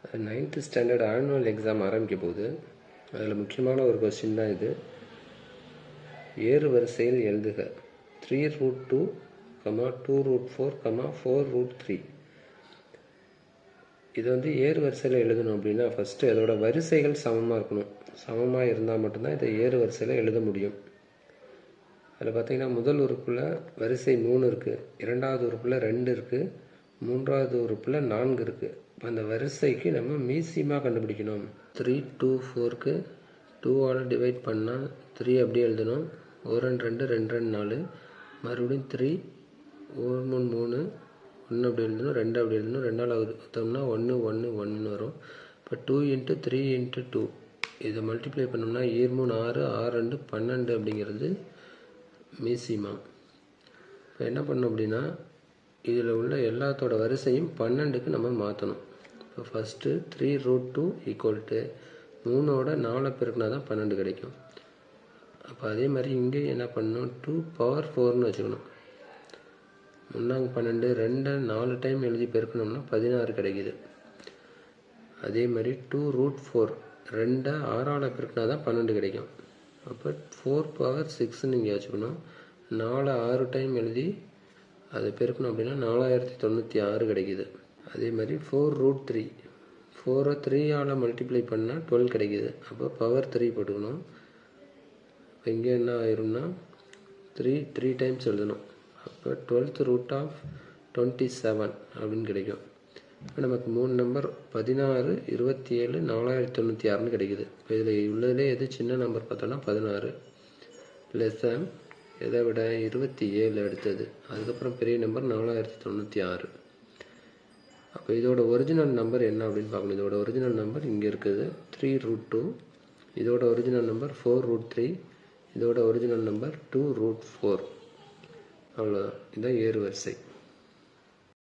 9th standard annual exam ஆரம்பிக்க போகுது. அதில் முக்கியமான ஒரு கொஸ்டின் தான் இது. ஏறு வரிசையில் எழுதுக 3√2, 2√4, 4√3. இது வந்து ஏறு வரிசையில் எழுதணும் அப்படின்னா ஃபஸ்ட்டு அதோட வரிசைகள் சமமாக இருக்கணும். சமமாக இருந்தால் மட்டும்தான் இதை ஏறு வரிசையில் எழுத முடியும். அதில் பார்த்திங்கன்னா முதல் உறுப்பில் வரிசை 3 இருக்குது, இரண்டாவது உறுப்பில் 2 இருக்குது, மூன்றாவது உறுப்பில் 4 இருக்குது. இப்போ அந்த வரிசைக்கு நம்ம மீசியமாக கண்டுபிடிக்கணும். 3, 2, 4க்கு 2ஆல் டிவைட் பண்ணால் 3 அப்படியே எழுதணும். 1 2 2 2 4, மறுபடியும் 3 1 3 3 1 அப்படி எழுதணும், 2 அப்படி எழுதணும், 2ஆல் வகுத்தோம்னா 1 1 1 வரும். இப்போ 2 × 3 × 2 இதை மல்டிப்ளை பண்ணோம்னா 7 3 6 6 2 12 அப்படிங்கிறது மீசிமா. இப்போ என்ன பண்ணோம் அப்படின்னா இதில் உள்ள எல்லாத்தோட வரிசையும் 12க்கு நம்ம மாற்றணும். இப்போ ஃபஸ்ட்டு 3√2 = 3ஓட 4 பெருக்கினா தான் 12 கிடைக்கும். அப்போ அதே மாதிரி இங்கே என்ன பண்ணணும், 2^4ன்னு வச்சுக்கணும். 3 12 2 4 டைம் எழுதி பெருக்கணும்னா 16 கிடைக்குது. அதே மாதிரி 2√4 2 6ஆல் பெருக்கினா தான் 12 கிடைக்கும். அப்போ 4^6 நீங்கள் வச்சுக்கணும். 4 6 டைம் எழுதி அதை பெருக்கணும் அப்படின்னா 4096 கிடைக்குது. அதே மாதிரி 4√3 4 3ஆல் மல்டிப்ளை பண்ணால் 12 கிடைக்குது. அப்போ பவர் 3 போட்டுக்கணும். இப்போ இங்கே என்ன ஆயிரும்னா 3 டைம்ஸ் எழுதணும். அப்போ 12th√27 அப்படின்னு கிடைக்கும். இப்போ நமக்கு 3 நம்பர் 16 27 4096ன்னு கிடைக்குது. இப்போ இதில் உள்ளதிலே எது சின்ன நம்பர் பார்த்தோன்னா 16 லெஸ் இதை விட 27 எடுத்தது. அதுக்கப்புறம் பெரிய நம்பர் 4096. அப்போ இதோட ஒரிஜினல் நம்பர் என்ன அப்படின்னு பார்க்கணும். இதோட ஒரிஜினல் நம்பர் இங்கே இருக்குது 3√2, இதோட ஒரிஜினல் நம்பர் 4√3, இதோட ஒரிஜினல் நம்பர் 2√4. அவ்வளோதான். இதுதான் ஏறு வரிசை.